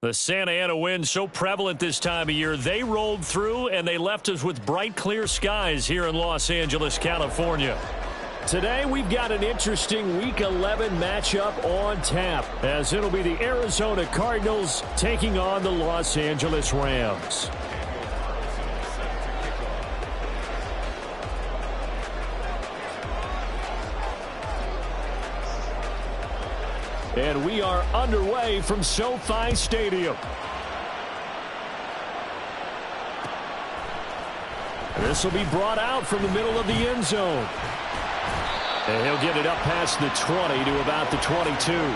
The Santa Ana wind so prevalent this time of year, they rolled through and they left us with bright, clear skies here in Los Angeles, California. Today, we've got an interesting Week 11 matchup on tap, as it'll be the Arizona Cardinals taking on the Los Angeles Rams. And we are underway from SoFi Stadium. This will be brought out from the middle of the end zone. And he'll get it up past the 20 to about the 22.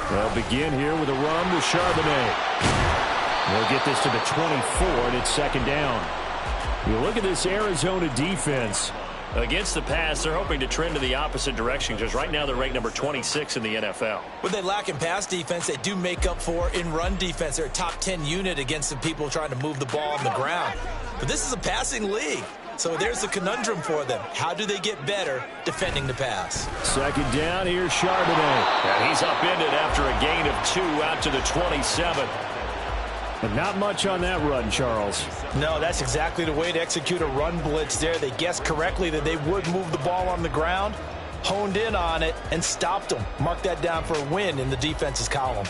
They'll begin here with a run with Charbonnet. They'll get this to the 24, and it's second down. You look at this Arizona defense. Against the pass, they're hoping to trend to the opposite direction because right now they're ranked number 26 in the NFL. When they lack in pass defense, they do make up for in run defense. They're a top 10 unit against the people trying to move the ball on the ground. But this is a passing league. So there's the conundrum for them. How do they get better defending the pass? Second down, here's Charbonnet. And he's upended after a gain of 2 out to the 27. But not much on that run, Charles. No, that's exactly the way to execute a run blitz there. They guessed correctly that they would move the ball on the ground, honed in on it, and stopped them. Mark that down for a win in the defense's column.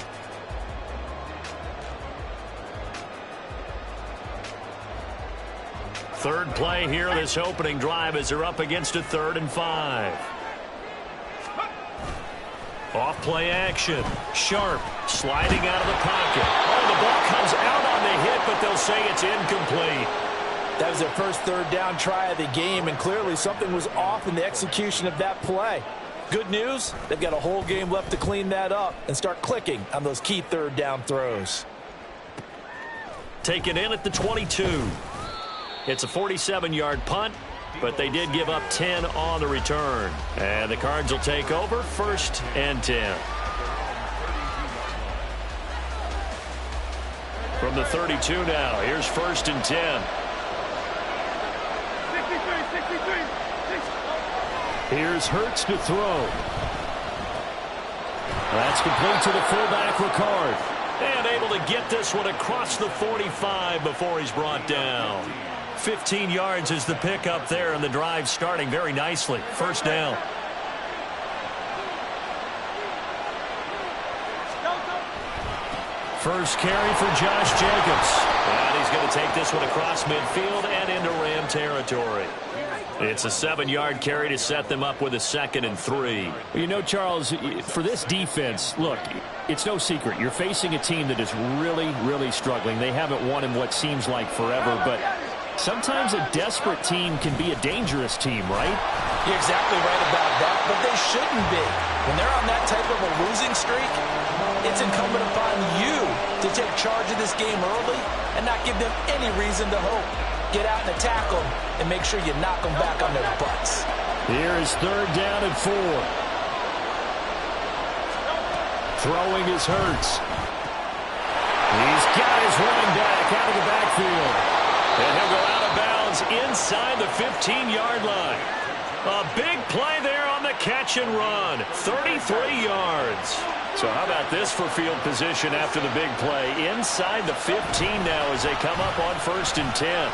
Third play here, this opening drive, as they're up against a 3rd and 5. Off play action. Sharp sliding out of the pocket. Oh, the ball comes out on the hit, but they'll say it's incomplete. That was their first 3rd down try of the game, and clearly something was off in the execution of that play. Good news, they've got a whole game left to clean that up and start clicking on those key 3rd down throws. Taken in at the 22. It's a 47-yard punt, but they did give up 10 on the return. And the Cards will take over, 1st and 10. From the 32 now, here's 1st and 10. Here's Hurts to throw. That's complete to the fullback, Ricard. And able to get this one across the 45 before he's brought down. 15 yards is the pickup there, and the drive starting very nicely. 1st down. First carry for Josh Jacobs. And he's going to take this one across midfield and into Ram territory. It's a 7-yard carry to set them up with a 2nd and 3. You know, Charles, for this defense, look, it's no secret. You're facing a team that is really, really struggling. They haven't won in what seems like forever, but sometimes a desperate team can be a dangerous team, right? You're exactly right about that, but they shouldn't be. When they're on that type of a losing streak, it's incumbent upon you to take charge of this game early and not give them any reason to hope. Get out and attack them and make sure you knock them back on their butts. Here is 3rd down and 4. Throwing is Hurts. He's got his running back out of the backfield. And he'll go out of bounds inside the 15-yard line. A big play there on the catch and run. 33 yards. So how about this for field position after the big play? Inside the 15 now as they come up on 1st and 10.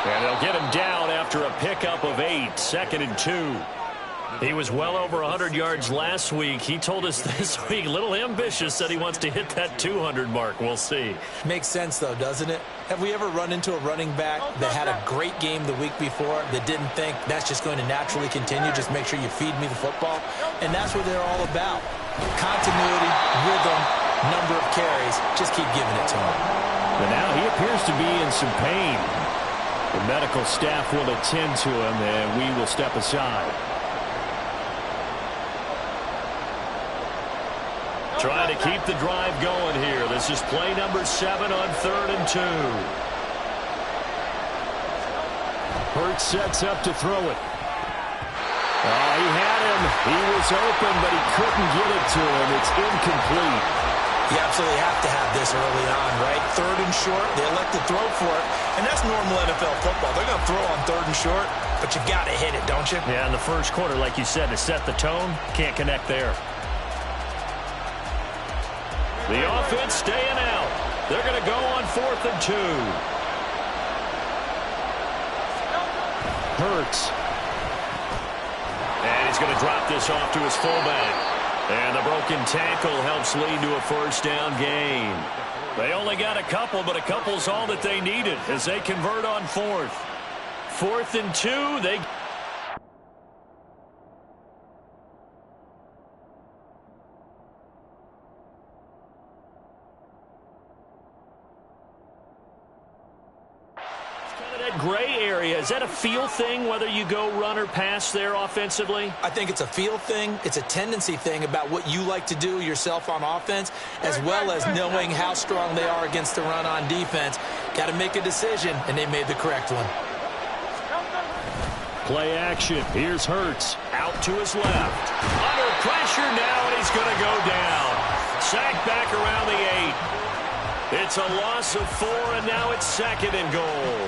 And they'll get him down after a pickup of 8, 2nd and 2. He was well over 100 yards last week. He told us this week, a little ambitious, that he wants to hit that 200 mark. We'll see. Makes sense, though, doesn't it? Have we ever run into a running back that had a great game the week before that didn't think that's just going to naturally continue, just make sure you feed me the football? And that's what they're all about. Continuity, rhythm, number of carries. Just keep giving it to him. But now he appears to be in some pain. The medical staff will attend to him, and we will step aside. Trying to keep the drive going here. This is play number 7 on 3rd and 2. Hurts sets up to throw it. Oh, he had him. He was open, but he couldn't get it to him. It's incomplete. You absolutely have to have this early on, right? 3rd and short, they elect to throw for it, and that's normal NFL football. They're going to throw on 3rd and short, but you got to hit it, don't you? Yeah, in the first quarter, like you said, to set the tone, can't connect there. The offense staying out. They're going to go on 4th and 2. Hurts. And he's going to drop this off to his fullback. And the broken tackle helps lead to a 1st down gain. They only got a couple, but a couple's all that they needed as they convert on 4th. 4th and 2, they... Gray area. Is that a feel thing, whether you go run or pass there offensively? I think it's a feel thing. It's a tendency thing about what you like to do yourself on offense, as well as knowing how strong they are against the run on defense. Got to make a decision, and they made the correct one. Play action. Here's Hurts. Out to his left. Under pressure now, and he's going to go down. Sacked back around the 8. It's a loss of 4, and now it's 2nd and goal.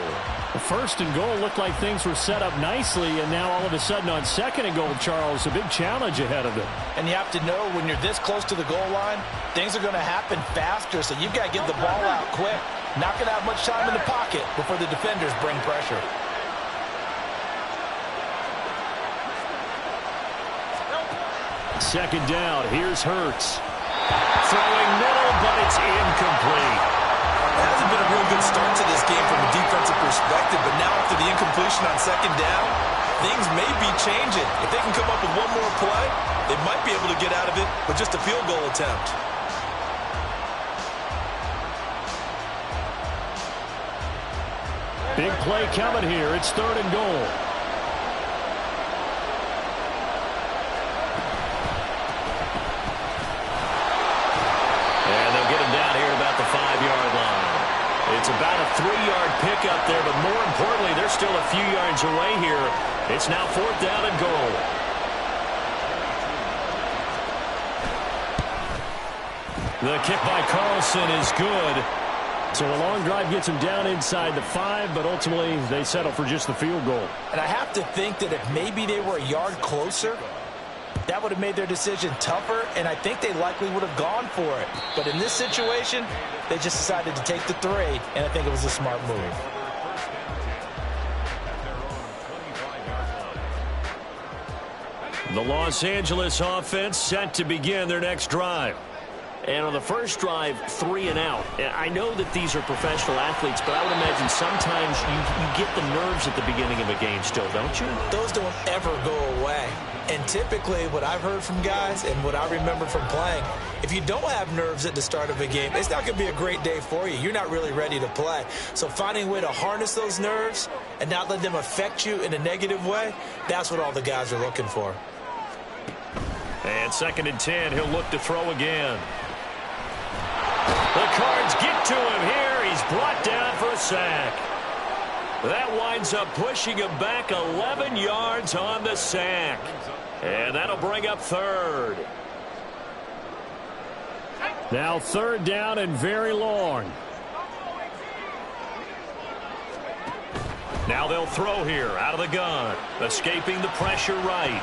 The 1st and goal looked like things were set up nicely, and now all of a sudden on 2nd and goal, Charles, a big challenge ahead of them. And you have to know when you're this close to the goal line, things are going to happen faster, so you've got to get the ball out quick. Not going to have much time in the pocket before the defenders bring pressure. Second down, here's Hurts. Throwing middle, but it's incomplete. It hasn't been a real good start to this game from a defensive perspective, but now after the incompletion on 2nd down, things may be changing. If they can come up with one more play, they might be able to get out of it with just a field goal attempt. Big play coming here. It's 3rd and goal. And they'll get him down here about the 5-yard line. It's about a 3-yard pickup there, but more importantly, they're still a few yards away here. It's now 4th down and goal. The kick by Carlson is good. So a long drive gets them down inside the 5, but ultimately they settle for just the field goal. And I have to think that if maybe they were a yard closer, that would have made their decision tougher, and I think they likely would have gone for it. But in this situation, they just decided to take the 3, and I think it was a smart move. The Los Angeles offense set to begin their next drive. And on the first drive, 3 and out. I know that these are professional athletes, but I would imagine sometimes you get the nerves at the beginning of a game still, don't you? Those don't ever go away. And typically what I've heard from guys and what I remember from playing, if you don't have nerves at the start of a game, it's not going to be a great day for you. You're not really ready to play. So finding a way to harness those nerves and not let them affect you in a negative way, that's what all the guys are looking for. And 2nd and 10, he'll look to throw again. The Cards get to him here. He's brought down for a sack. That winds up pushing him back 11 yards on the sack. And that'll bring up 3rd. Now 3rd down and very long. Now they'll throw here out of the gun. Escaping the pressure right.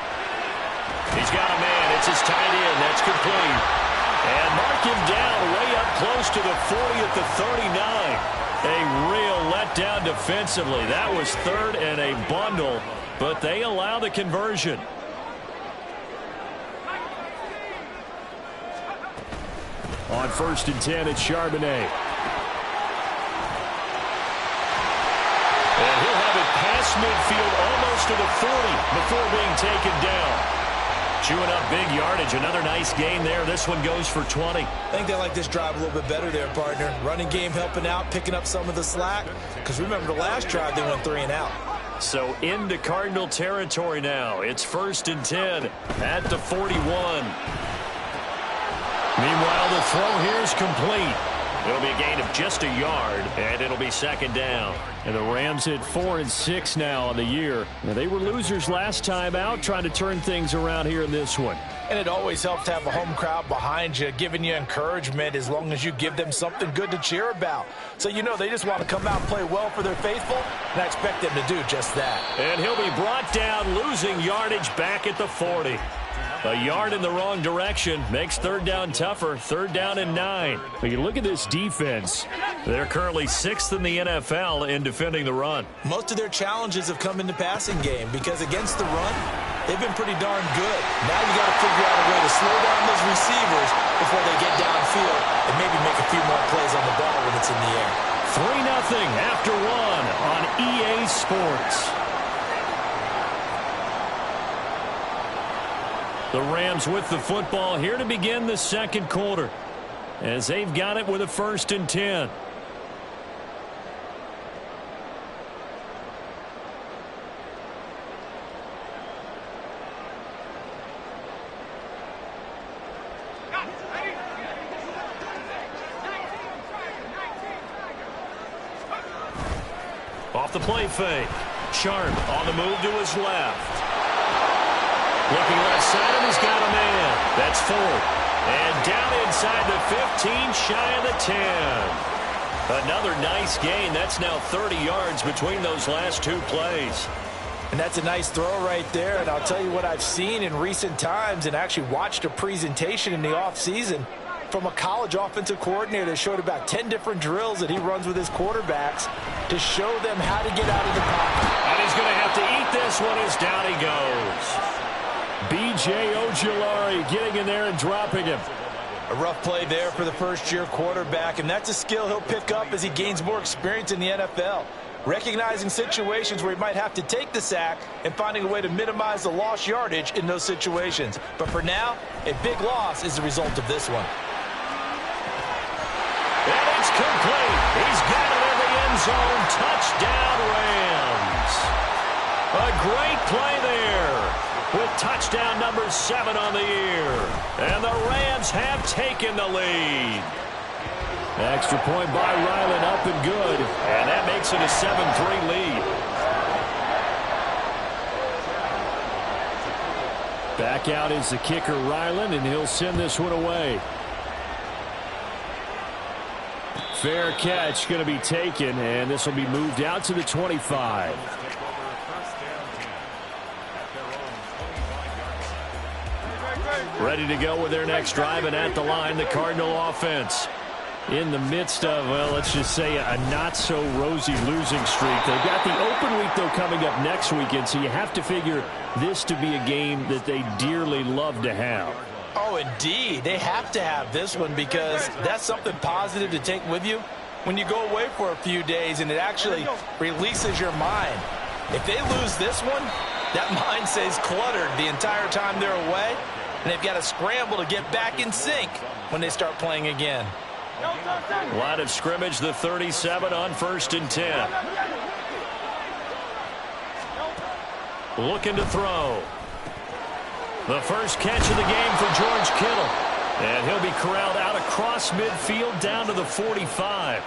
He's got a man. It's his tight end. That's complete. And mark him down way up close to the 40 at the 39. A real letdown defensively. That was 3rd and a bundle, but they allow the conversion. On 1st and 10, it's Charbonnet. And he'll have it past midfield almost to the 40 before being taken down. Chewing up big yardage. Another nice gain there. This one goes for 20. I think they like this drive a little bit better there, partner. Running game helping out, picking up some of the slack. Because remember, the last drive, they went 3 and out. So into Cardinal territory now. It's 1st and 10 at the 41. Meanwhile, the throw here is complete. It'll be a gain of just a yard, and it'll be second down. And the Rams at 4-6 now on the year. Now, they were losers last time out, trying to turn things around here in this one. And it always helps to have a home crowd behind you, giving you encouragement as long as you give them something good to cheer about. So you know they just want to come out and play well for their faithful, and I expect them to do just that. And he'll be brought down, losing yardage back at the 40. A yard in the wrong direction makes third down tougher. Third down and 9. But you look at this defense. They're currently 6th in the NFL in defending the run. Most of their challenges have come in the passing game because against the run, they've been pretty darn good. Now you got to figure out a way to slow down those receivers before they get downfield and maybe make a few more plays on the ball when it's in the air. 3-0 after 1 on EA Sports. The Rams with the football here to begin the second quarter, as they've got it with a 1st and 10. Off the play fake. Sharp on the move to his left. Looking left side, and he's got a man. That's 4. And down inside the 15, shy of the 10. Another nice gain. That's now 30 yards between those last 2 plays. And that's a nice throw right there. And I'll tell you what I've seen in recent times and actually watched a presentation in the offseason from a college offensive coordinator that showed about 10 different drills that he runs with his quarterbacks to show them how to get out of the pocket. And he's going to have to eat this one as down he goes. B.J. Ojulari getting in there and dropping him. A rough play there for the first-year quarterback, and that's a skill he'll pick up as he gains more experience in the NFL. Recognizing situations where he might have to take the sack and finding a way to minimize the lost yardage in those situations. But for now, a big loss is the result of this one. And it's complete. He's got it in the end zone. Touchdown, Rams. A great play there, with touchdown number 7 on the year. And the Rams have taken the lead. Extra point by Ryland, up and good. And that makes it a 7-3 lead. Back out is the kicker, Ryland, and he'll send this one away. Fair catch going to be taken, and this will be moved out to the 25. Ready to go with their next drive, and at the line, the Cardinal offense. In the midst of, well, let's just say a not-so-rosy losing streak. They've got the open week, though, coming up next weekend, so you have to figure this to be a game that they dearly love to have. Oh, indeed. They have to have this one because that's something positive to take with you when you go away for a few days, and it actually releases your mind. If they lose this one, that mind stays cluttered the entire time they're away, and they've got to scramble to get back in sync when they start playing again. Line of scrimmage, the 37 on 1st and 10. Looking to throw. The first catch of the game for George Kittle. And he'll be corralled out across midfield down to the 45.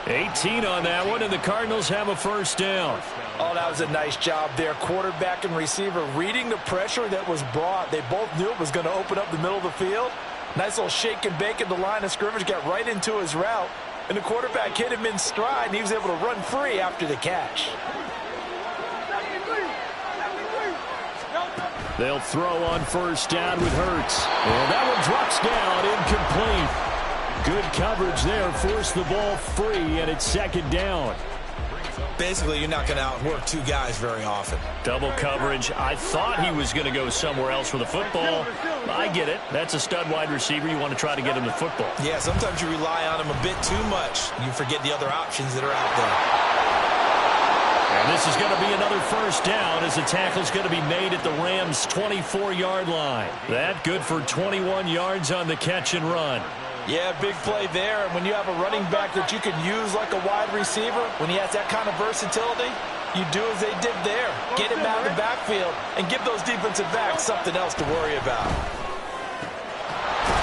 18 on that one, and the Cardinals have a 1st down. Oh, that was a nice job there. Quarterback and receiver reading the pressure that was brought. They both knew it was going to open up the middle of the field. Nice little shake and bake at the line of scrimmage, got right into his route, and the quarterback hit him in stride, and he was able to run free after the catch. They'll throw on 1st down with Hurts. And that one drops down, incomplete. Good coverage there, forced the ball free, and it's 2nd down. Basically, you're not going to outwork 2 guys very often. Double coverage. I thought he was going to go somewhere else for the football. I get it. That's a stud wide receiver. You want to try to get him the football. Yeah, sometimes you rely on him a bit too much. You forget the other options that are out there. And this is going to be another 1st down as the tackle's going to be made at the Rams' 24-yard line. That good for 21 yards on the catch and run. Yeah, big play there. And when you have a running back that you can use like a wide receiver, when he has that kind of versatility, you do as they did there. Get him out of the backfield and give those defensive backs something else to worry about.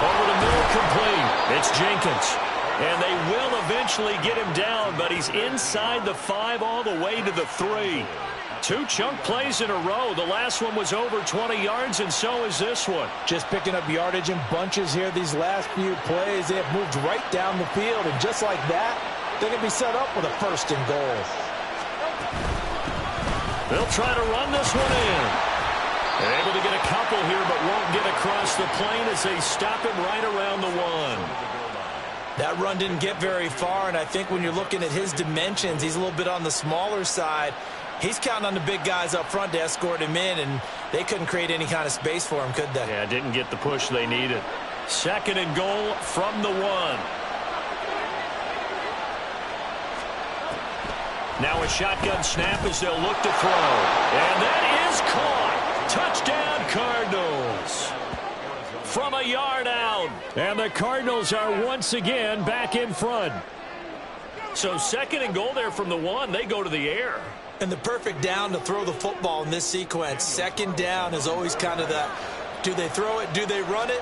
Over the middle, complete. It's Jenkins. And they will eventually get him down, but he's inside the 5 all the way to the 3. 2 chunk plays in a row. The last one was over 20 yards, and so is this one. Just picking up yardage in bunches here these last few plays. They have moved right down the field, and just like that, they can be set up with a 1st and goal. They'll try to run this one in. They're able to get a couple here, but won't get across the plane as they stop him right around the 1. That run didn't get very far, and I think when you're looking at his dimensions, he's a little bit on the smaller side. He's counting on the big guys up front to escort him in, and they couldn't create any kind of space for him, could they? Yeah, didn't get the push they needed. 2nd and goal from the 1. Now a shotgun snap as they'll look to throw. And that is caught. Touchdown, Cardinals. From a yard out. And the Cardinals are once again back in front. So 2nd and goal there from the 1. They go to the air. And the perfect down to throw the football in this sequence. 2nd down is always kind of the, do they throw it, do they run it?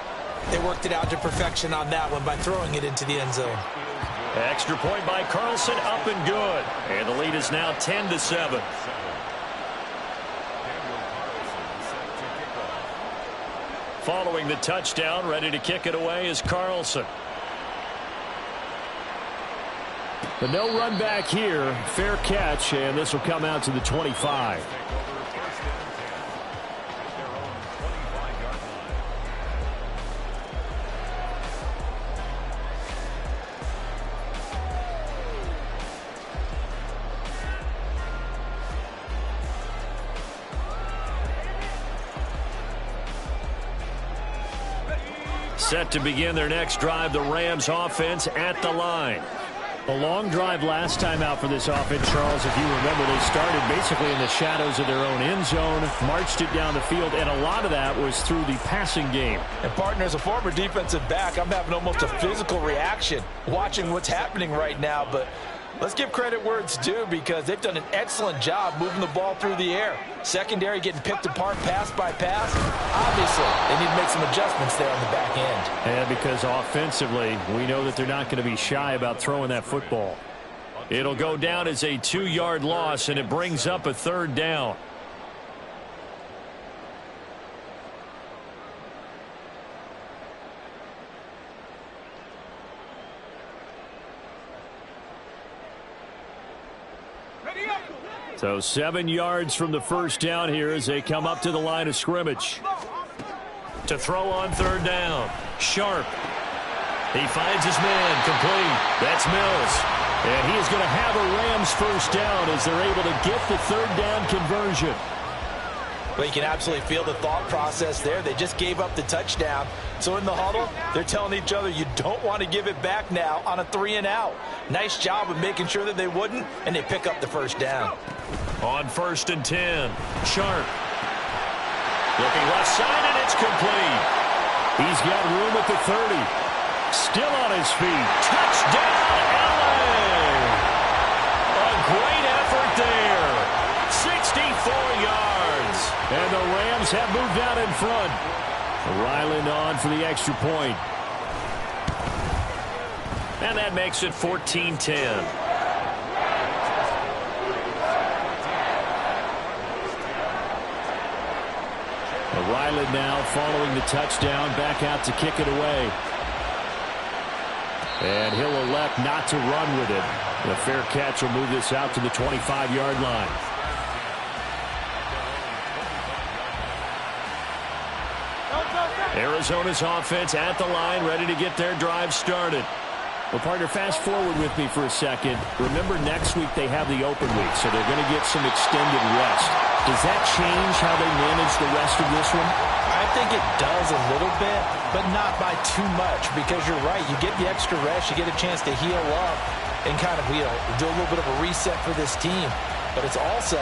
They worked it out to perfection on that one by throwing it into the end zone. Extra point by Carlson, up and good. And the lead is now 10-7. Following the touchdown, ready to kick it away is Carlson. But no run back here. Fair catch, and this will come out to the 25. Set to begin their next drive, the Rams offense at the line. A long drive last time out for this offense, Charles. If you remember, they started basically in the shadows of their own end zone, marched it down the field, and a lot of that was through the passing game. And, partner, as a former defensive back, I'm having almost a physical reaction watching what's happening right now. But let's give credit where it's due because they've done an excellent job moving the ball through the air. Secondary getting picked apart pass by pass. Obviously, they need to make some adjustments there on the back end. And because offensively, we know that they're not going to be shy about throwing that football. It'll go down as a 2-yard loss, and it brings up a 3rd down. So 7 yards from the first down here as they come up to the line of scrimmage. To throw on 3rd down. Sharp. He finds his man complete. That's Mills. And he is going to have a Rams 1st down as they're able to get the 3rd down conversion. But you can absolutely feel the thought process there. They just gave up the touchdown. So in the huddle, they're telling each other, you don't want to give it back now on a 3-and-out. Nice job of making sure that they wouldn't, and they pick up the 1st down. On 1st and 10, Sharp. Looking left side, and it's complete. He's got room at the 30. Still on his feet. Touchdown, LA! A great effort there. 64 yards. And the Rams have moved out in front. Ryland on for the extra point. And that makes it 14-10. Ryland now following the touchdown, back out to kick it away. And he'll elect not to run with it. The fair catch will move this out to the 25-yard line. Arizona's offense at the line, ready to get their drive started. Well, partner, fast forward with me for a second. Remember, next week they have the open week, so they're going to get some extended rest. Does that change how they manage the rest of this one? I think it does a little bit, but not by too much, because you're right. You get the extra rest. You get a chance to heal up and kind of do a little bit of a reset for this team. But it's also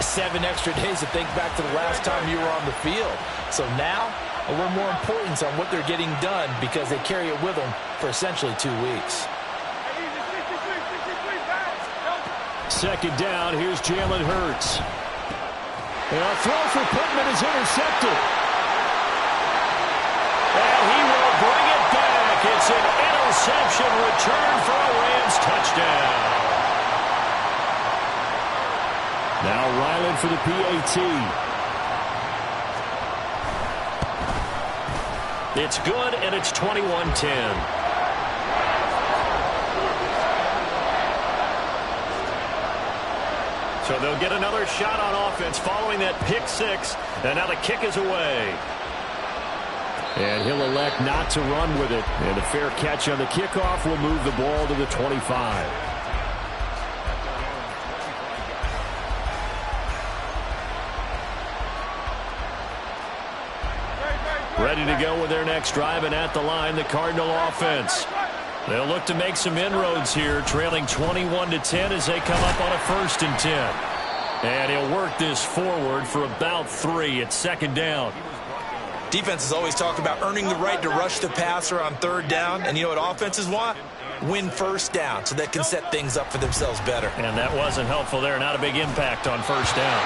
7 extra days to think back to the last time you were on the field. So now, a little more importance on what they're getting done because they carry it with them for essentially 2 weeks. 2nd down, here's Jalen Hurts. And a throw for Pittman is intercepted. And he will bring it back. It's an reception, return for a Rams touchdown. Now Ryland for the PAT. It's good, and it's 21-10. So they'll get another shot on offense following that pick six, and now the kick is away. And he'll elect not to run with it. And a fair catch on the kickoff will move the ball to the 25. Ready to go with their next drive, and at the line, the Cardinal offense. They'll look to make some inroads here, trailing 21-10 as they come up on a 1st and 10. And he'll work this forward for about 3. It's 2nd down. Defenses always talk about earning the right to rush the passer on 3rd down. And you know what offenses want? Win 1st down so they can set things up for themselves better. And that wasn't helpful there. Not a big impact on 1st down.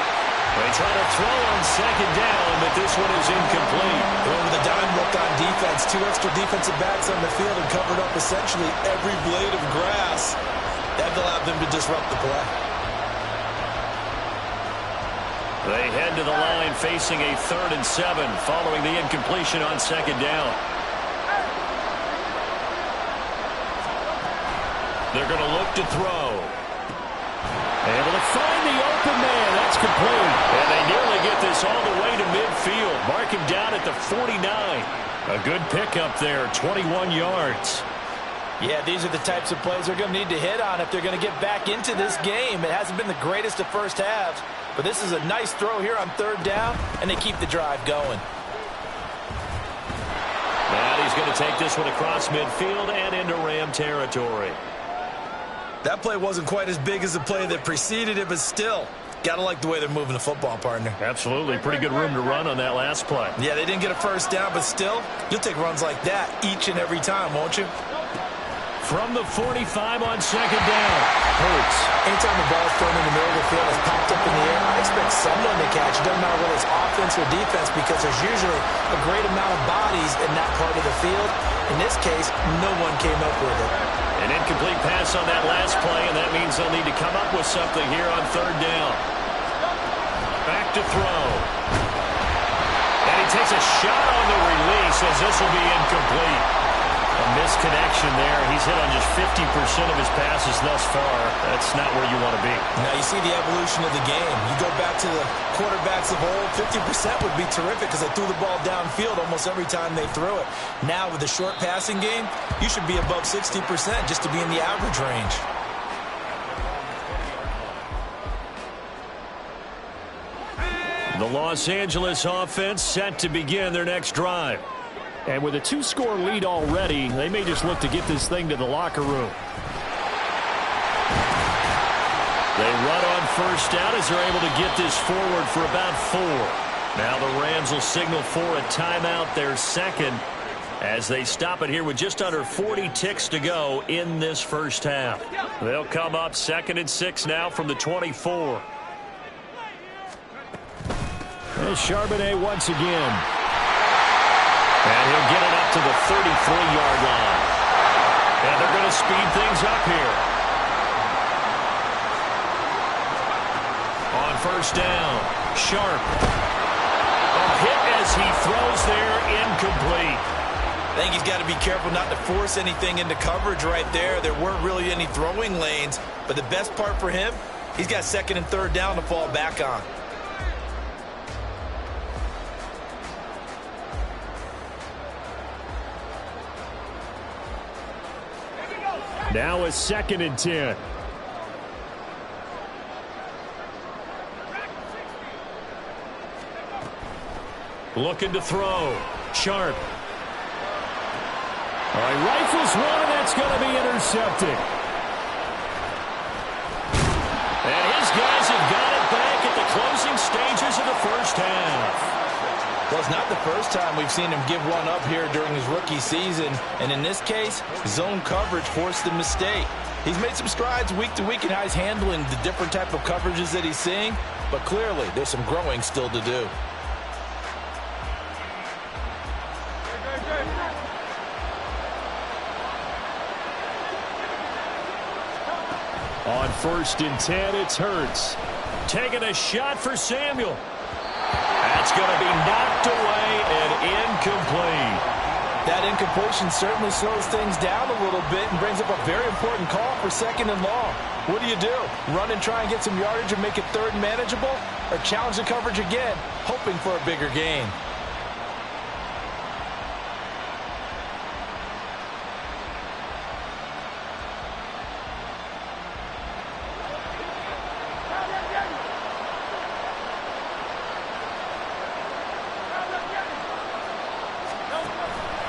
They try to throw on 2nd down, but this one is incomplete. Going with a dime look on defense. 2 extra defensive backs on the field and covered up essentially every blade of grass. That allowed them to disrupt the play. They head to the line facing a 3rd and 7 following the incompletion on 2nd down. They're going to look to throw. Able to find the open man. That's complete. And they nearly get this all the way to midfield. Mark him down at the 49. A good pickup there, 21 yards. Yeah, these are the types of plays they're going to need to hit on if they're going to get back into this game. It hasn't been the greatest of first halves, but this is a nice throw here on 3rd down, and they keep the drive going. And he's going to take this one across midfield and into Ram territory. That play wasn't quite as big as the play that preceded it, but still, got to like the way they're moving the football, partner. Absolutely. Pretty good room to run on that last play. Yeah, they didn't get a 1st down, but still, you'll take runs like that each and every time, won't you? From the 45 on 2nd down. Hurts. Anytime the ball's thrown in the middle of the field, it's popped up in the air, I expect someone to catch. It doesn't matter whether it's offense or defense because there's usually a great amount of bodies in that part of the field. In this case, no one came up with it. An incomplete pass on that last play, and that means they'll need to come up with something here on 3rd down. Back to throw. And he takes a shot on the release as this will be incomplete. A misconnection there. He's hit on just 50% of his passes thus far. That's not where you want to be. Now you see the evolution of the game. You go back to the quarterbacks of old, 50% would be terrific because they threw the ball downfield almost every time they threw it. Now with the short passing game, you should be above 60% just to be in the average range. The Los Angeles offense set to begin their next drive. And with a 2-score lead already, they may just look to get this thing to the locker room. They run on 1st down as they're able to get this forward for about 4. Now the Rams will signal for a timeout, their 2nd, as they stop it here with just under 40 ticks to go in this 1st half. They'll come up 2nd and 6 now from the 24. And Charbonnet once again. And he'll get it up to the 33-yard line. And they're going to speed things up here. On 1st down, Sharp. A hit as he throws there, incomplete. I think he's got to be careful not to force anything into coverage right there. There weren't really any throwing lanes, but the best part for him, he's got 2nd and 3rd down to fall back on. Now a 2nd and 10. Looking to throw. Sharp. All right, rifles one, and that's going to be intercepted. And his guys have got it back at the closing stages of the 1st half. Well, it's not the first time we've seen him give one up here during his rookie season. And in this case, zone coverage forced the mistake. He's made some strides week to week in how he's handling the different type of coverages that he's seeing. But clearly, there's some growing still to do. On 1st and 10, it's Hurts. Taking a shot for Samuel. That's going to be knocked away and incomplete. That incompletion certainly slows things down a little bit and brings up a very important call for 2nd and long. What do? Run and try and get some yardage and make it 3rd and manageable? Or challenge the coverage again, hoping for a bigger gain?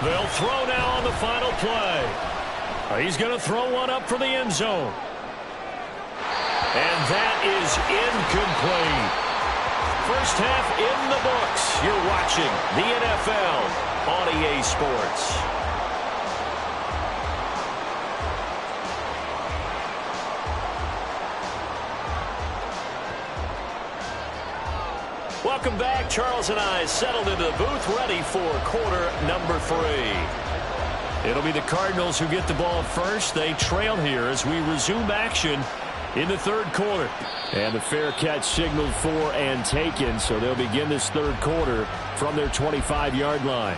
They'll throw now on the final play. He's going to throw one up for the end zone. And that is incomplete. First half in the books. You're watching the NFL on EA Sports. Welcome back. Charles and I settled into the booth, ready for quarter number 3. It'll be the Cardinals who get the ball first. They trail here as we resume action in the 3rd quarter. And the fair catch signaled for and taken, so they'll begin this 3rd quarter from their 25-yard line.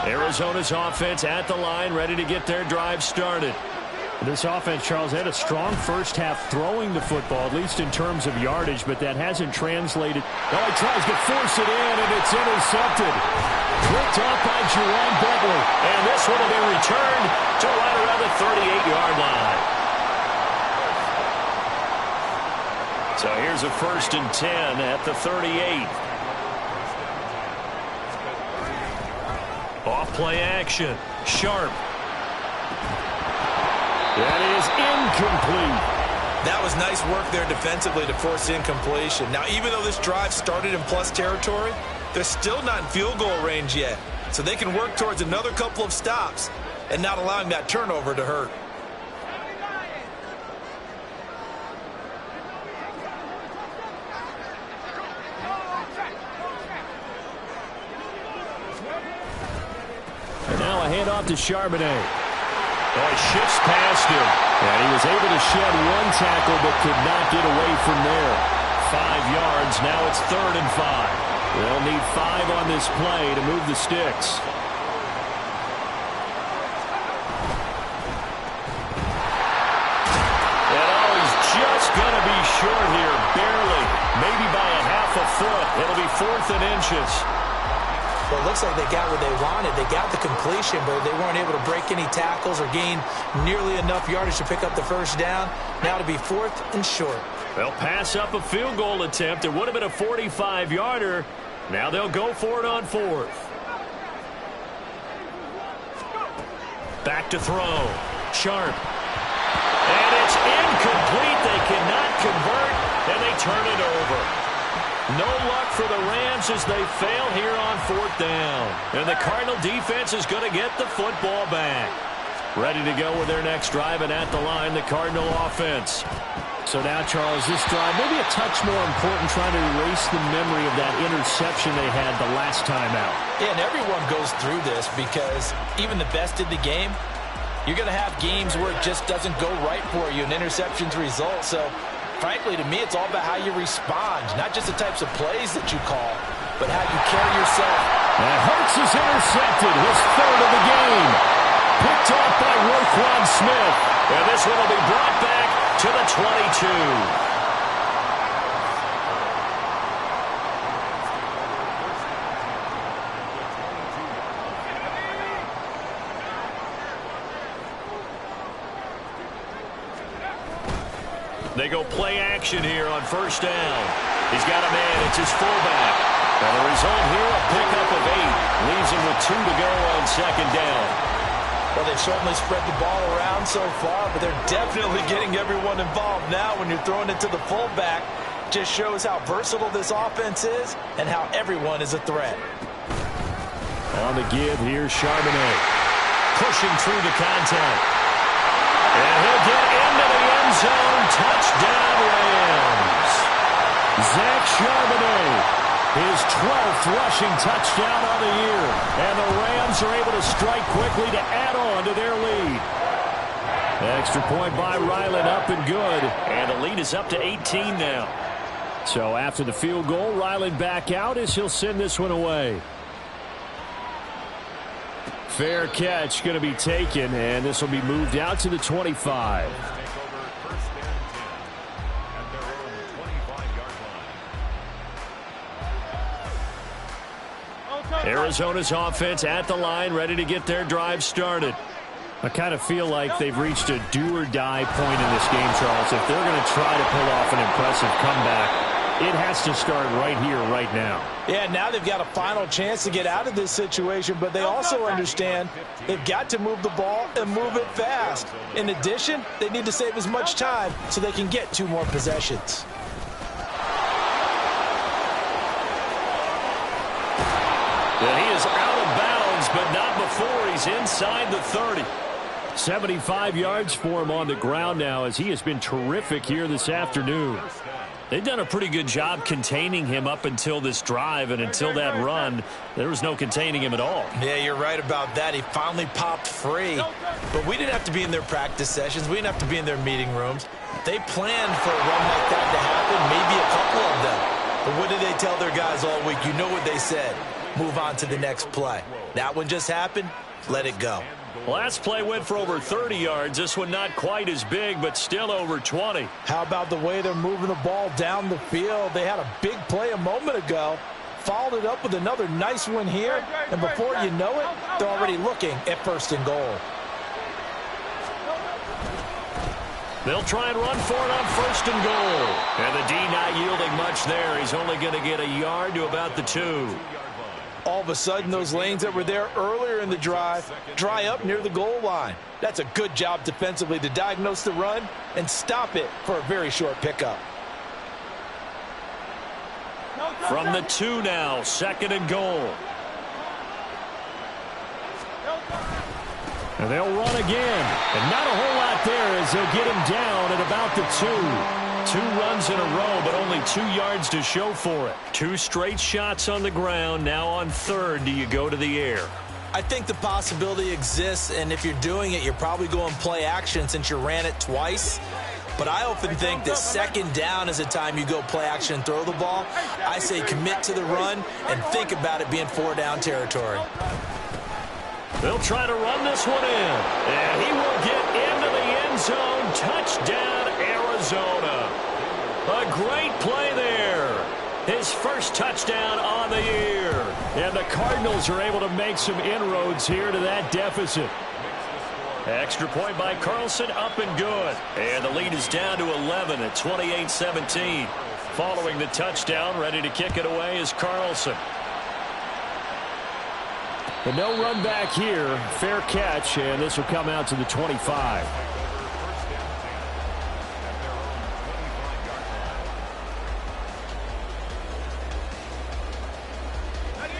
Arizona's offense at the line, ready to get their drive started. This offense, Charles, had a strong first half throwing the football, at least in terms of yardage, but that hasn't translated. Oh, he tries to force it in, and it's intercepted. Picked off by Jerome Bentley. And this one will be returned to right around the 38-yard line. So here's a 1st and 10 at the 38. Off play action. Sharp. That is incomplete. That was nice work there defensively to force incompletion. Now, even though this drive started in plus territory, they're still not in field goal range yet. So they can work towards another couple of stops and not allowing that turnover to hurt. And now a handoff to Charbonnet. Oh, he shifts past him. And he was able to shed one tackle but could not get away from there. 5 yards. Now it's 3rd and 5. They'll need 5 on this play to move the sticks. And oh, he's just going to be short here. Barely. Maybe by a half a foot. It'll be 4th and inches. Well, it looks like they got what they wanted. They got the completion, but they weren't able to break any tackles or gain nearly enough yardage to pick up the first down. Now to be 4th and short. They'll pass up a field goal attempt. It would have been a 45-yarder. Now they'll go for it on 4th. Back to throw. Sharp. And it's incomplete. They cannot convert, and they turn it over. No luck for the Rams as they fail here on 4th down. And the Cardinal defense is going to get the football back. Ready to go with their next drive, and at the line, the Cardinal offense. So now, Charles, this drive maybe a touch more important, trying to erase the memory of that interception they had the last time out. Yeah, and everyone goes through this because even the best in the game, you're going to have games where it just doesn't go right for you, and interceptions result. So frankly, to me, it's all about how you respond, not just the types of plays that you call, but how you carry yourself. And Hurts is intercepted, his 3rd of the game. Picked off by Roquan Smith. And this one will be brought back to the 22. They go play action here on 1st down. He's got a man. It's his fullback. And the result here, a pickup of 8. Leaves him with 2 to go on 2nd down. Well, they've certainly spread the ball around so far, but they're definitely getting everyone involved now when you're throwing it to the fullback. Just shows how versatile this offense is and how everyone is a threat. On the give, here's Charbonnet. Pushing through the contact. And he'll get into the end zone. Touchdown, Rams. Zach Charbonnet, His 12th rushing touchdown on the year. And the Rams are able to strike quickly to add on to their lead. Extra point by Ryland, up and good. And the lead is up to 18 now. So after the field goal, Ryland back out as he'll send this one away. Fair catch going to be taken, and this will be moved out to the 25. Arizona's offense at the line, ready to get their drive started. I kind of feel like they've reached a do-or-die point in this game, Charles. If they're going to try to pull off an impressive comeback, it has to start right here, right now. Yeah, now they've got a final chance to get out of this situation, but they also understand they've got to move the ball and move it fast. In addition, they need to save as much time so they can get 2 more possessions. And he is out of bounds, but not before he's inside the 30. 75 yards for him on the ground now, as he has been terrific here this afternoon. They've done a pretty good job containing him up until this drive, and until that run, there was no containing him at all. Yeah, you're right about that. He finally popped free. But we didn't have to be in their practice sessions. We didn't have to be in their meeting rooms. They planned for a run like that to happen, maybe a couple of them. But what did they tell their guys all week? You know what they said. Move on to the next play. That one just happened. Let it go. Last play went for over 30 yards. This one not quite as big, but still over 20. How about the way they're moving the ball down the field? They had a big play a moment ago, followed it up with another nice one here, and before you know it, they're already looking at 1st and goal. They'll try and run for it on 1st and goal. And the D not yielding much there. He's only going to get a yard to about the 2. All of a sudden, those lanes that were there earlier in the drive dry up near the goal line. That's a good job defensively to diagnose the run and stop it for a very short pickup. From the 2 now, 2nd and goal. And they'll run again. And not a whole lot there as they'll get him down at about the 2. 2 runs in a row, but only 2 yards to show for it. 2 straight shots on the ground. Now on 3rd, do you go to the air? I think the possibility exists, and if you're doing it, you're probably going play action since you ran it twice. But I often think that 2nd down is the time you go play action and throw the ball. I say commit to the run and think about it being 4 down territory. They'll try to run this one in. And he will get into the end zone. Touchdown, Arizona. A great play there. His first touchdown on the year. And the Cardinals are able to make some inroads here to that deficit. Extra point by Carlson, up and good. And the lead is down to 11 at 28-17. Following the touchdown, ready to kick it away is Carlson. But no run back here. Fair catch, and this will come out to the 25.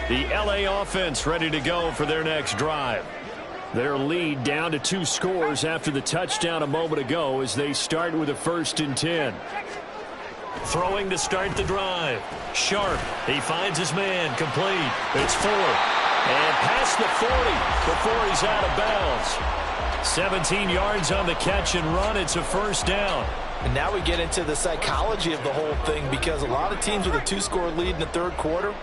The LA offense ready to go for their next drive. Their lead down to 2 scores after the touchdown a moment ago as they start with a 1st and 10. Throwing to start the drive. Sharp. He finds his man. Complete. It's 4. And past the 40 before he's out of bounds. 17 yards on the catch and run. It's a 1st down. And now we get into the psychology of the whole thing, because a lot of teams with a 2-score lead in the 3rd quarter,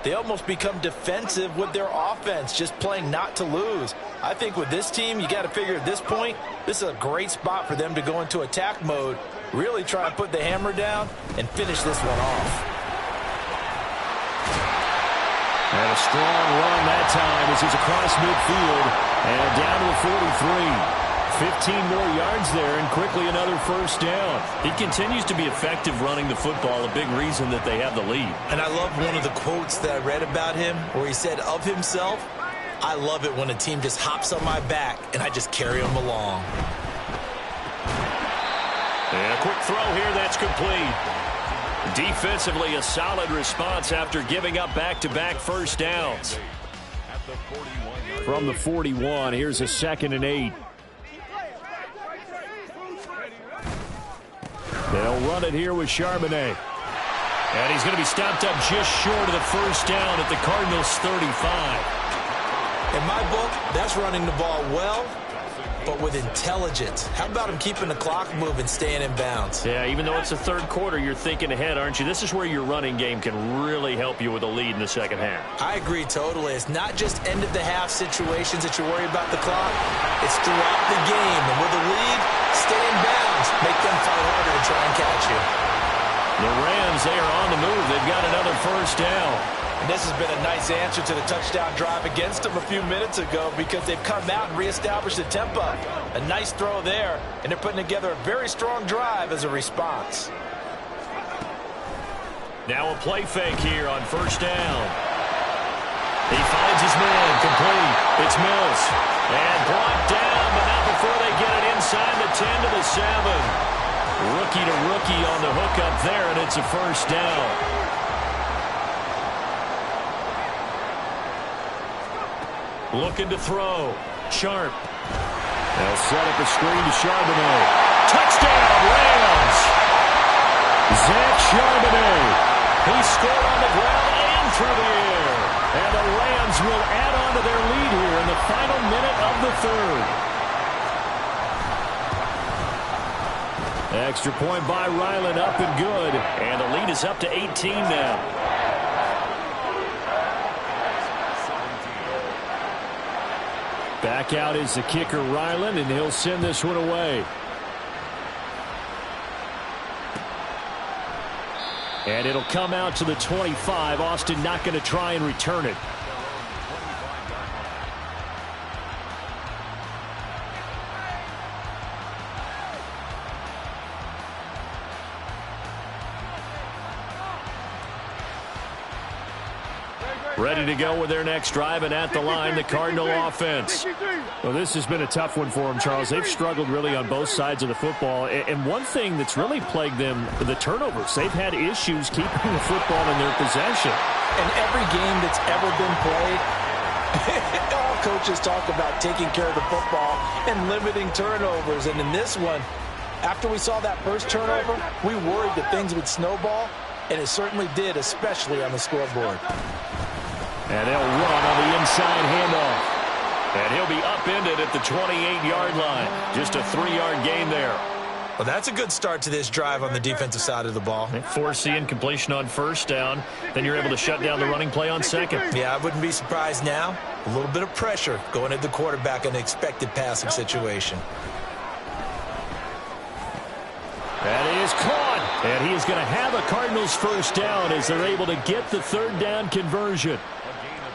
they almost become defensive with their offense, just playing not to lose. I think with this team, you got to figure at this point, this is a great spot for them to go into attack mode, really try and put the hammer down and finish this one off. And a strong run that time as he's across midfield and down to the 43. 15 more yards there and quickly another 1st down. He continues to be effective running the football, a big reason that they have the lead. And I love one of the quotes that I read about him where he said of himself, I love it when a team just hops on my back and I just carry them along. And a quick throw here that's complete. Defensively, a solid response after giving up back-to-back 1st downs. From the 41, here's a 2nd and 8. They'll run it here with Charbonnet. And he's going to be stopped up just short of the first down at the Cardinals' 35. In my book, that's running the ball well, but with intelligence. How about him keeping the clock moving, staying in bounds? Yeah, even though it's the third quarter, you're thinking ahead, aren't you? This is where your running game can really help you with a lead in the second half. I agree totally. It's not just end-of-the-half situations that you worry about the clock. It's throughout the game. And with a lead, stay in bounds. Make them fight harder to try and catch you. The Rams, they are on the move. They've got another first down. And this has been a nice answer to the touchdown drive against them a few minutes ago because they've come out and reestablished the tempo. A nice throw there, and they're putting together a very strong drive as a response. Now a play fake here on first down. He finds his man, complete. It's Mills. And brought down, but not before they get it inside the 10 to the 7. Rookie to rookie on the hook up there, and it's a first down. Looking to throw. Sharp. They'll set up a screen to Charbonnet. Touchdown, Rams! Zach Charbonnet. He scored on the ground and through the air. And the Rams will add on to their lead here in the final minute of the third. Extra point by Ryland, up and good. And the lead is up to 18 now. Back out is the kicker, Ryland, and he'll send this one away. And it'll come out to the 25. Austin not going to try and return it. Ready to go with their next drive, and at the line, the Cardinal offense. Well, this has been a tough one for them, Charles. They've struggled really on both sides of the football. And one thing that's really plagued them, the turnovers. They've had issues keeping the football in their possession. In every game that's ever been played, all coaches talk about taking care of the football and limiting turnovers. And in this one, after we saw that first turnover, we worried that things would snowball, and it certainly did, especially on the scoreboard. And they'll run on the inside handoff. And he'll be upended at the 28-yard line. Just a 3-yard gain there. Well, that's a good start to this drive on the defensive side of the ball. They force the incompletion on first down. Then you're able to shut down the running play on second. Yeah, I wouldn't be surprised now. A little bit of pressure going at the quarterback in an expected passing situation. That is caught. And he is going to have a Cardinals first down as they're able to get the third down conversion.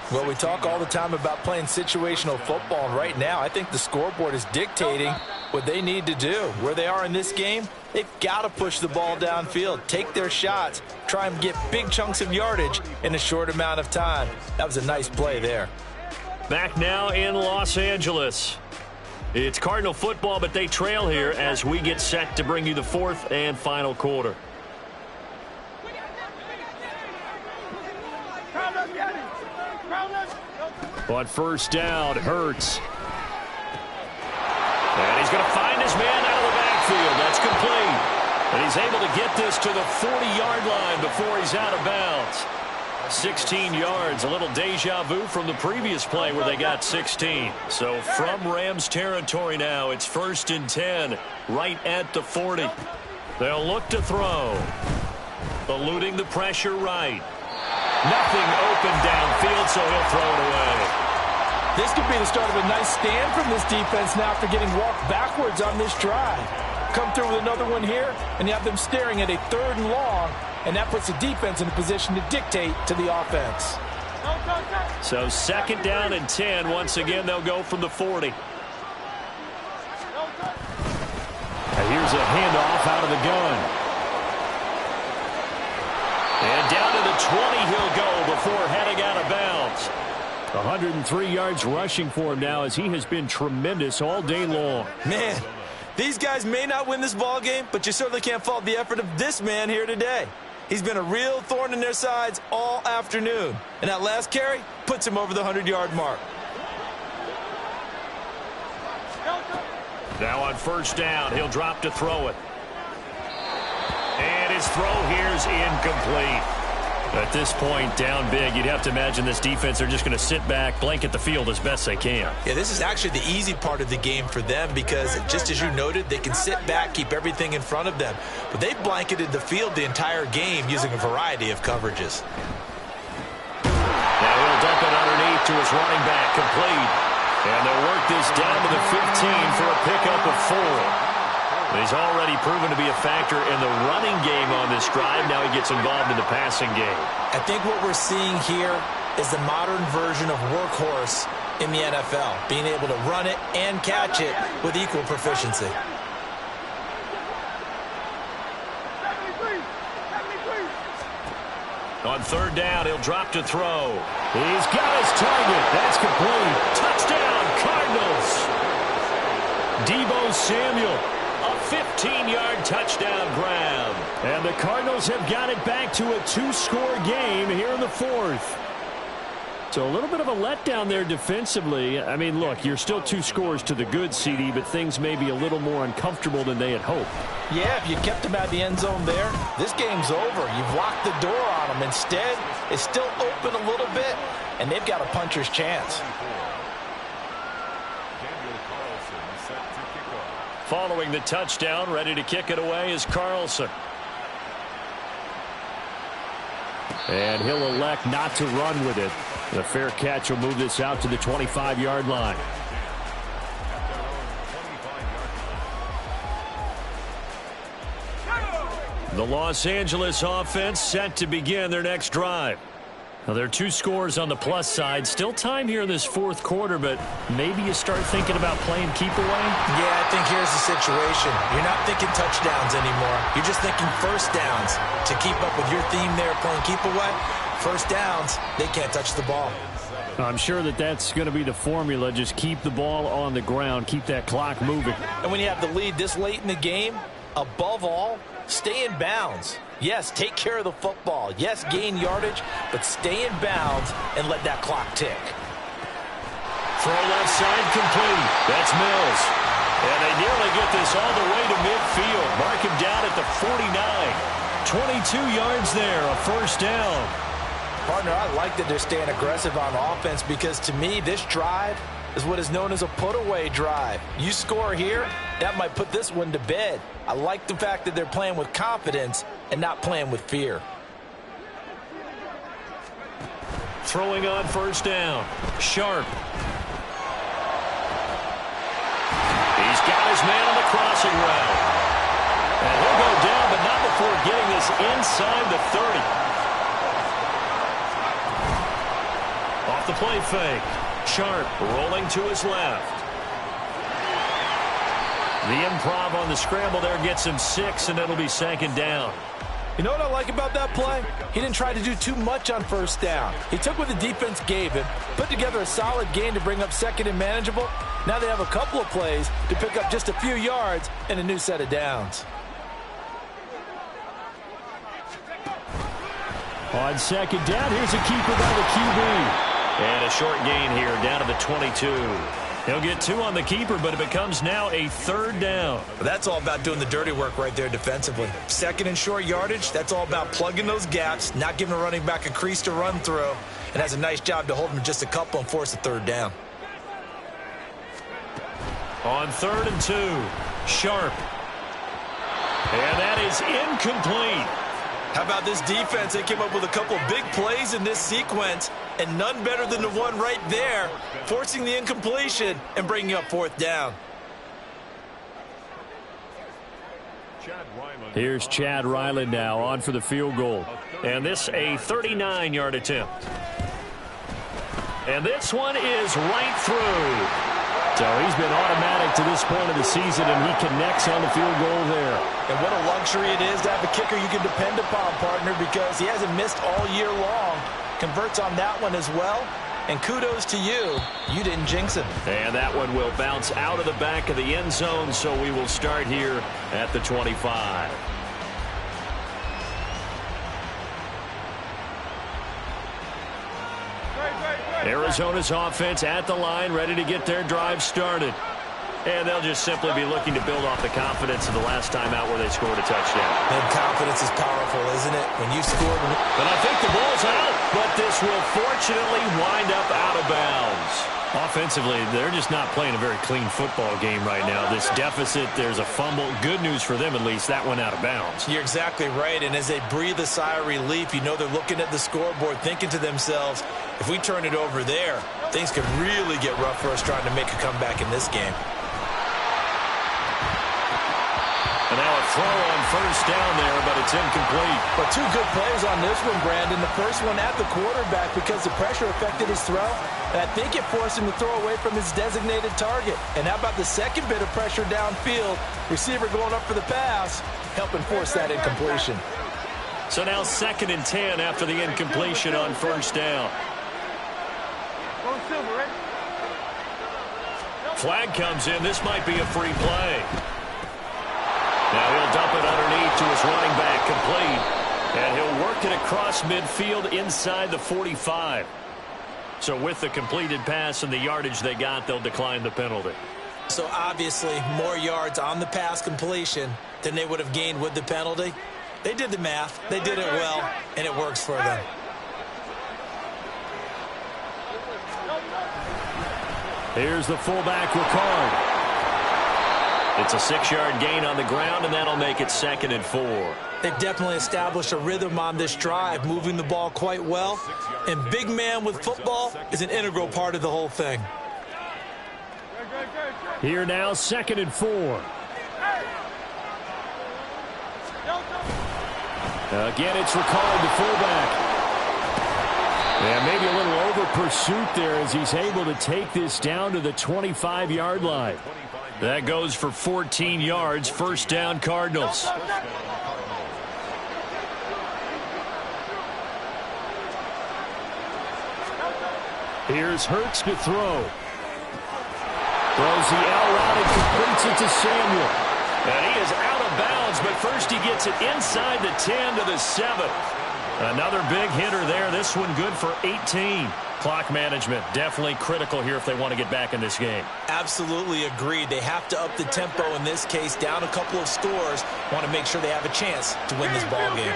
Well, we talk all the time about playing situational football, and right now I think the scoreboard is dictating what they need to do. Where they are in this game, they've got to push the ball downfield, take their shots, try and get big chunks of yardage in a short amount of time. That was a nice play there. Back now in Los Angeles. It's Cardinal football, but they trail here as we get set to bring you the fourth and final quarter. On first down, Hurts. And he's going to find his man out of the backfield. That's complete. And he's able to get this to the 40-yard line before he's out of bounds. 16 yards, a little deja vu from the previous play where they got 16. So from Rams territory now, it's 1st and 10, right at the 40. They'll look to throw. Eluding the pressure right. Nothing open downfield, so he'll throw it away. This could be the start of a nice stand from this defense now after getting walked backwards on this drive. Come through with another one here, and you have them staring at a 3rd and long, and that puts the defense in a position to dictate to the offense. So 2nd down and 10. Once again, they'll go from the 40. And here's a handoff out of the gun. And down to the 20 he'll go before heading out of bounds. 103 yards rushing for him now as he has been tremendous all day long. Man, these guys may not win this ball game, but you certainly can't fault the effort of this man here today. He's been a real thorn in their sides all afternoon. And that last carry puts him over the 100-yard mark. Now on first down, he'll drop to throw it. And His throw here's incomplete. At this point, down big, you'd have to imagine this defense are just going to sit back, blanket the field as best they can. Yeah, this is actually the easy part of the game for them because, just as you noted, they can sit back, keep everything in front of them. But they blanketed the field the entire game using a variety of coverages. Now he'll dump it underneath to his running back, complete. And they'll work this down to the 15 for a pickup of 4. He's already proven to be a factor in the running game on this drive. Now he gets involved in the passing game. I think what we're seeing here is the modern version of workhorse in the NFL, being able to run it and catch it with equal proficiency. On third down, he'll drop to throw. He's got his target. That's complete. Touchdown, Cardinals. Deebo Samuel. A 15-yard touchdown grab. And the Cardinals have got it back to a 2-score game here in the 4th. So a little bit of a letdown there defensively. I mean, look, you're still 2 scores to the good, CD, but things may be a little more uncomfortable than they had hoped. Yeah, if you kept them out of the end zone there, this game's over. You've locked the door on them. Instead, it's still open a little bit, and they've got a puncher's chance. Following the touchdown, ready to kick it away is Carlson. And he'll elect not to run with it. The fair catch will move this out to the 25-yard line. The Los Angeles offense set to begin their next drive. Now, there are 2 scores on the plus side. Still time here in this 4th quarter, but maybe you start thinking about playing keep away? Yeah, I think here's the situation. You're not thinking touchdowns anymore. You're just thinking first downs. To keep up with your theme there, playing keep away, first downs, they can't touch the ball. I'm sure that that's going to be the formula. Just keep the ball on the ground. Keep that clock moving. And when you have the lead this late in the game, above all, stay in bounds. Yes, take care of the football. Yes, gain yardage, but stay in bounds and let that clock tick. Throw left side complete. That's Mills. And they nearly get this all the way to midfield. Mark him down at the 49. 22 yards there, a first down. Partner, I like that they're staying aggressive on offense because to me, this drive is what is known as a put-away drive. You score here, that might put this one to bed. I like the fact that they're playing with confidence and not playing with fear. Throwing on first down. Sharp. He's got his man on the crossing route. And he'll go down, but not before getting this inside the 30. Off the play fake. Sharp rolling to his left. The improv on the scramble there gets him 6, and it'll be 2nd down. You know what I like about that play? He didn't try to do too much on first down. He took what the defense gave him, put together a solid gain to bring up 2nd and manageable. Now they have a couple of plays to pick up just a few yards and a new set of downs. On 2nd down, here's a keeper by the QB. And a short gain here down to the 22. He'll get 2 on the keeper, but it becomes now a 3rd down. That's all about doing the dirty work right there defensively. 2nd and short yardage, that's all about plugging those gaps, not giving a running back a crease to run through, and has a nice job to hold him just a couple and force a 3rd down. On 3rd and 2, Sharp. And that is incomplete. How about this defense? They came up with a couple big plays in this sequence, and none better than the one right there, forcing the incompletion and bringing up 4th down. Here's Chad Ryland now on for the field goal. And this a 39-yard attempt. And this one is right through. So he's been automatic to this point of the season, and he connects on the field goal there. And what a luxury it is to have a kicker you can depend upon, partner, because he hasn't missed all year long. Converts on that one as well. And kudos to you. You didn't jinx him. And that one will bounce out of the back of the end zone, so we will start here at the 25. Arizona's offense at the line, ready to get their drive started. And they'll just simply be looking to build off the confidence of the last time out where they scored a touchdown. And confidence is powerful, isn't it? When you scored. But I think the ball's out. But this will fortunately wind up out of bounds. Offensively, they're just not playing a very clean football game right now. This deficit, there's a fumble. Good news for them, at least. That went out of bounds. You're exactly right. And as they breathe a sigh of relief, you know they're looking at the scoreboard, thinking to themselves, if we turn it over there, things could really get rough for us trying to make a comeback in this game. And now a throw on first down there, but it's incomplete. But two good plays on this one, Brandon. The first one at the quarterback because the pressure affected his throw. And I think it forced him to throw away from his designated target. And how about the second bit of pressure downfield? Receiver going up for the pass, helping force that incompletion. So now 2nd and 10 after the incompletion on first down. Flag comes in. This might be a free play. Now he'll dump it underneath to his running back, complete. And he'll work it across midfield inside the 45. So with the completed pass and the yardage they got, they'll decline the penalty. So obviously more yards on the pass completion than they would have gained with the penalty. They did the math. They did it well, and it works for them. Here's the fullback, Ricard. It's a 6-yard gain on the ground, and that'll make it 2nd and 4. They've definitely established a rhythm on this drive, moving the ball quite well. And big man with football is an integral part of the whole thing. Here now, 2nd and 4. Again, it's Ricard, the fullback. Yeah, maybe a little over pursuit there as he's able to take this down to the 25-yard line. That goes for 14 yards. First down, Cardinals. Here's Hurts to throw. Throws the out route and completes it to Samuel. And he is out of bounds, but first he gets it inside the 10 to the 7. Another big hitter there. This one good for 18. Clock management definitely critical here if they want to get back in this game. Absolutely agreed. They have to up the tempo in this case, down a couple of scores. Want to make sure they have a chance to win this ball game.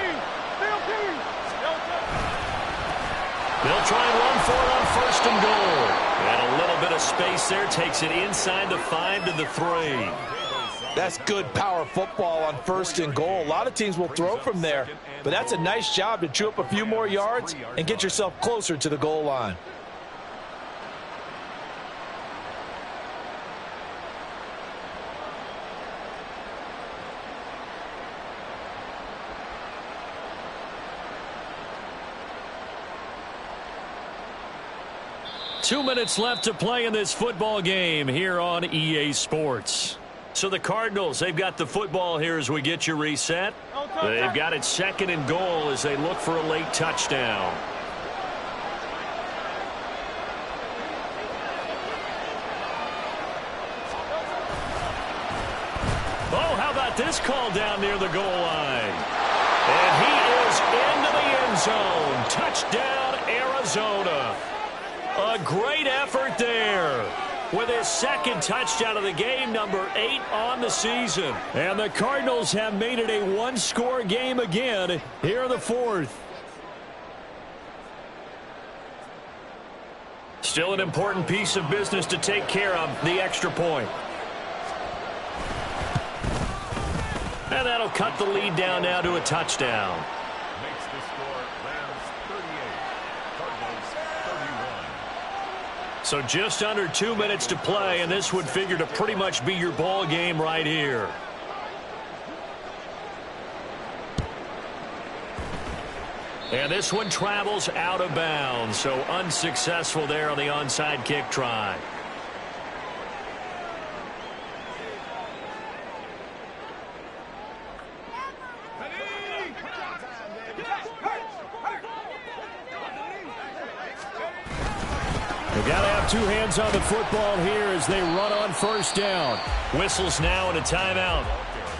They'll try and run for it on 1st and goal. And a little bit of space there takes it inside the 5 to the 3. That's good power football on 1st and goal. A lot of teams will throw from there, but that's a nice job to chew up a few more yards and get yourself closer to the goal line. Two minutes left to play in this football game here on EA Sports. So the Cardinals, they've got the football here as we get you reset. They've got it 2nd and goal as they look for a late touchdown. Oh, how about this call down near the goal line? And he is into the end zone. Touchdown, Arizona. A great effort there. With his 2nd touchdown of the game, number 8 on the season. And the Cardinals have made it a one-score game again here in the 4th. Still an important piece of business to take care of, the extra point. And that'll cut the lead down now to a touchdown. Makes the score Rams 38, Cardinals 31. So just under 2 minutes to play, and this would figure to pretty much be your ball game right here. And this one travels out of bounds, so unsuccessful there on the onside kick try. They've got to have two hands on the football here as they run on first down. Whistles now and a timeout.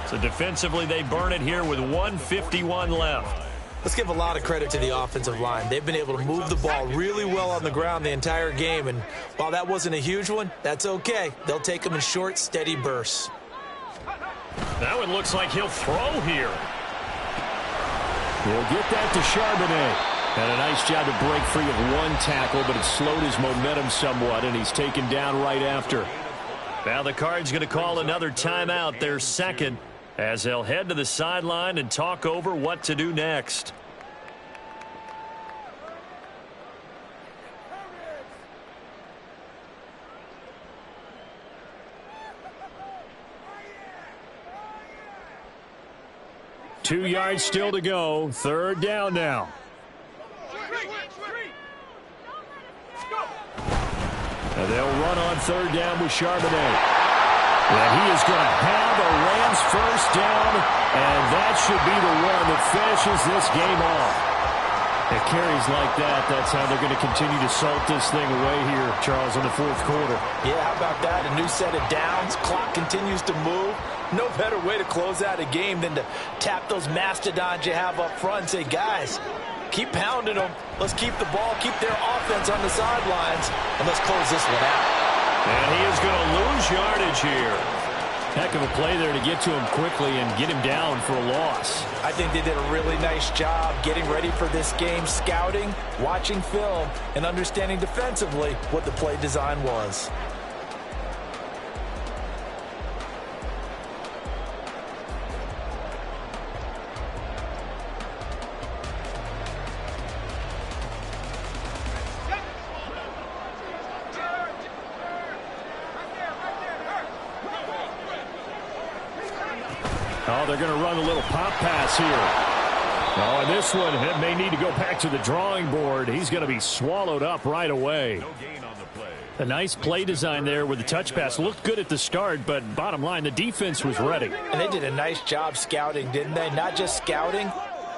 So defensively they burn it here with 1:51 left. Let's give a lot of credit to the offensive line. They've been able to move the ball really well on the ground the entire game, and while that wasn't a huge one, that's okay. They'll take them in short, steady bursts. That one looks like he'll throw here. He'll get that to Charbonnet. And a nice job to break free of one tackle, but it slowed his momentum somewhat, and he's taken down right after. Now the Cards going to call another timeout, their second, as they'll head to the sideline and talk over what to do next. Two yards still to go. Third down now. And they'll run on third down with Charbonnet. And he is going to have a Rams first down, and that should be the one that finishes this game off. At carries like that, that's how they're going to continue to salt this thing away here, Charles, in the fourth quarter. Yeah, how about that? A new set of downs. Clock continues to move. No better way to close out a game than to tap those mastodons you have up front and say, guys, keep pounding them. Let's keep the ball, keep their offense on the sidelines, and let's close this one out. And he is going to lose yardage here. Heck of a play there to get to him quickly and get him down for a loss. I think they did a really nice job getting ready for this game, scouting, watching film, and understanding defensively what the play design was. Oh, they're going to run a little pop pass here. Oh, and this one may need to go back to the drawing board. He's going to be swallowed up right away. No gain on the play. A nice play design there with the touch pass. Looked good at the start, but bottom line, the defense was ready. And they did a nice job scouting, didn't they? Not just scouting,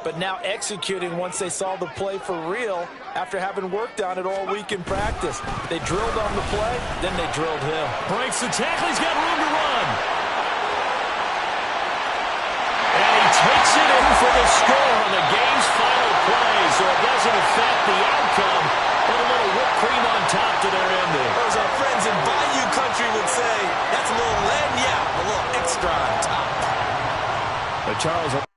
but now executing once they saw the play for real after having worked on it all week in practice. They drilled on the play, then they drilled him. Breaks the tackle. He's got room to run. Takes it in for the score on the game's final play, so it doesn't affect the outcome, but a little whipped cream on top to their ending. As our friends in Bayou Country would say, that's a little lagniappe, a little extra on top. Charles.